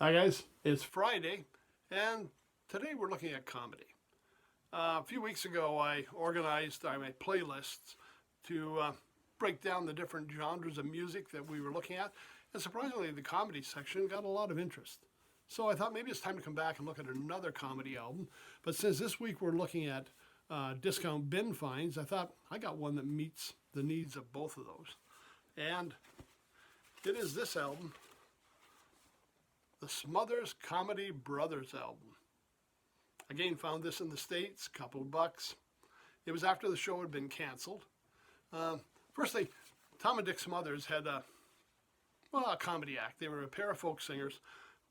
Hi guys, it's Friday, and today we're looking at comedy. A few weeks ago, I organized my playlists to break down the different genres of music that we were looking at, and surprisingly, the comedy section got a lot of interest. So I thought maybe it's time to come back and look at another comedy album. But since this week we're looking at discount bin finds, I thought I got one that meets the needs of both of those. And it is this album, the Smothers Comedy Brothers album. Again, found this in the States, couple of bucks. It was after the show had been canceled. Firstly, Tom and Dick Smothers had a comedy act. They were a pair of folk singers,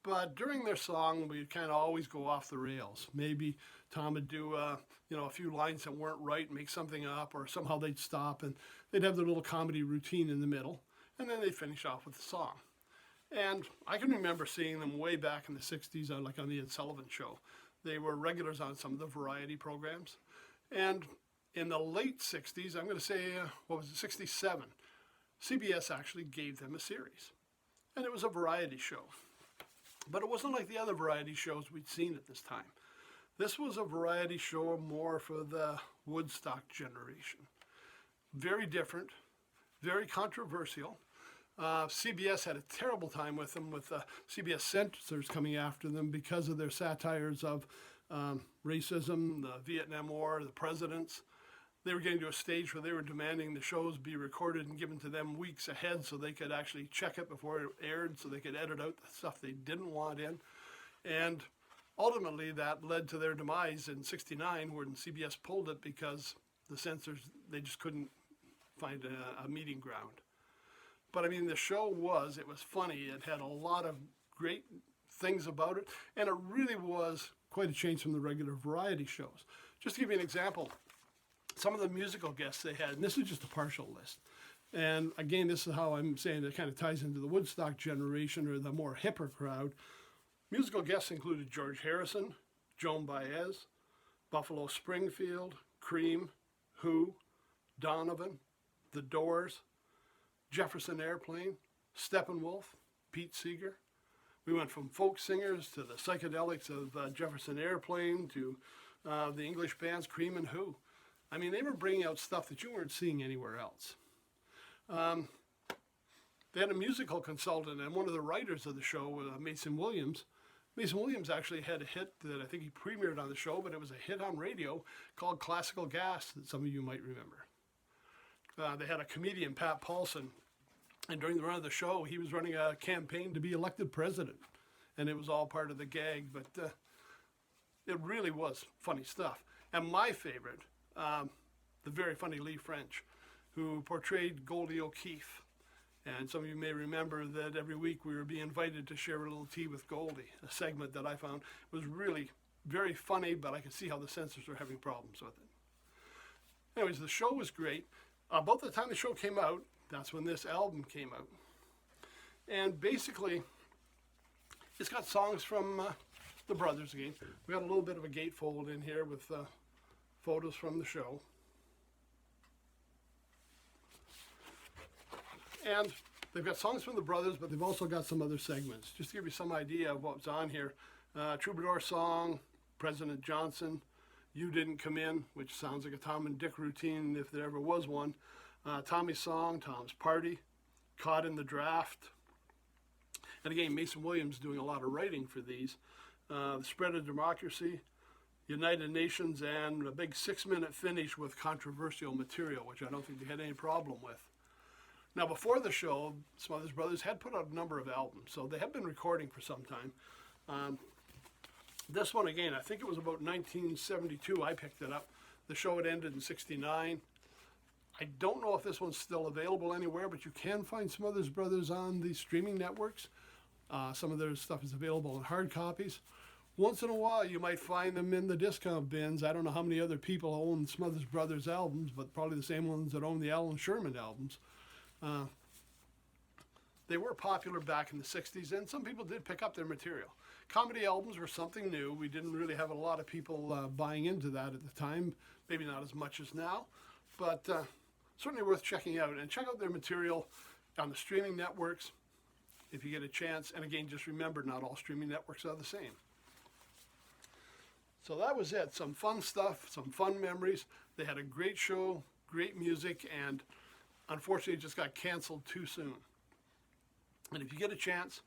but during their song, we'd kind of always go off the rails. Maybe Tom would do a few lines that weren't right, make something up, or somehow they'd stop and they'd have their little comedy routine in the middle, and then they'd finish off with the song. And I can remember seeing them way back in the 60s, like on the Ed Sullivan Show. They were regulars on some of the variety programs. And in the late 60s, I'm going to say, 67, CBS actually gave them a series. And it was a variety show. But it wasn't like the other variety shows we'd seen at this time. This was a variety show more for the Woodstock generation. Very different, very controversial. CBS had a terrible time with them, with CBS censors coming after them because of their satires of racism, the Vietnam War, the presidents. They were getting to a stage where they were demanding the shows be recorded and given to them weeks ahead so they could actually check it before it aired, so they could edit out the stuff they didn't want in. And ultimately that led to their demise in 69, when CBS pulled it because the censors, they just couldn't find a meeting ground. But I mean, the show was funny. It had a lot of great things about it, and it really was quite a change from the regular variety shows. Just to give you an example, some of the musical guests they had, and this is just a partial list. And again, this is how I'm saying it kind of ties into the Woodstock generation, or the more hipper crowd. Musical guests included George Harrison, Joan Baez, Buffalo Springfield, Cream, Who, Donovan, The Doors, Jefferson Airplane, Steppenwolf, Pete Seeger. We went from folk singers to the psychedelics of Jefferson Airplane to the English bands Cream and Who. I mean, they were bringing out stuff that you weren't seeing anywhere else. They had a musical consultant, and one of the writers of the show, Mason Williams. Mason Williams actually had a hit that I think he premiered on the show, but it was a hit on radio called Classical Gas that some of you might remember. They had a comedian, Pat Paulson, and during the run of the show, he was running a campaign to be elected president, and it was all part of the gag, but it really was funny stuff. And my favorite, the very funny Lee French, who portrayed Goldie O'Keefe. And some of you may remember that every week we were being invited to share a little tea with Goldie, a segment that I found was really very funny, but I could see how the censors were having problems with it. Anyways, the show was great. About the time the show came out, that's when this album came out. And basically, it's got songs from the brothers again. We got a little bit of a gatefold in here with photos from the show. And they've got songs from the brothers, but they've also got some other segments. Just to give you some idea of what's on here. Troubadour Song, President Johnson, You Didn't Come In, which sounds like a Tom and Dick routine if there ever was one. Tommy's Song, Tom's Party, Caught in the Draft. And again, Mason Williams doing a lot of writing for these. The Spread of Democracy, United Nations, and a big 6-minute finish with controversial material, which I don't think they had any problem with. Now, before the show, Smothers Brothers had put out a number of albums, so they have been recording for some time. This one, again, I think it was about 1972 I picked it up. The show had ended in 69. I don't know if this one's still available anywhere, but you can find Smothers Brothers on the streaming networks. Some of their stuff is available in hard copies. Once in a while, you might find them in the discount bins. I don't know how many other people own Smothers Brothers albums, but probably the same ones that own the Alan Sherman albums. They were popular back in the 60s, and some people did pick up their material. Comedy albums were something new. We didn't really have a lot of people buying into that at the time, maybe not as much as now, but certainly worth checking out. And check out their material on the streaming networks. if you get a chance. And again, just remember, not all streaming networks are the same. So that was it. Some fun stuff, some fun memories. They had a great show, great music, and unfortunately it just got canceled too soon. And if you get a chance,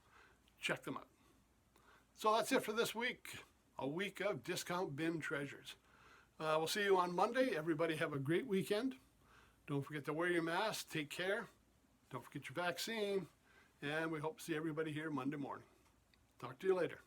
check them out. So that's it for this week. A week of discount bin treasures. We'll see you on Monday. Everybody have a great weekend. Don't forget to wear your mask. Take care. Don't forget your vaccine. And we hope to see everybody here Monday morning. Talk to you later.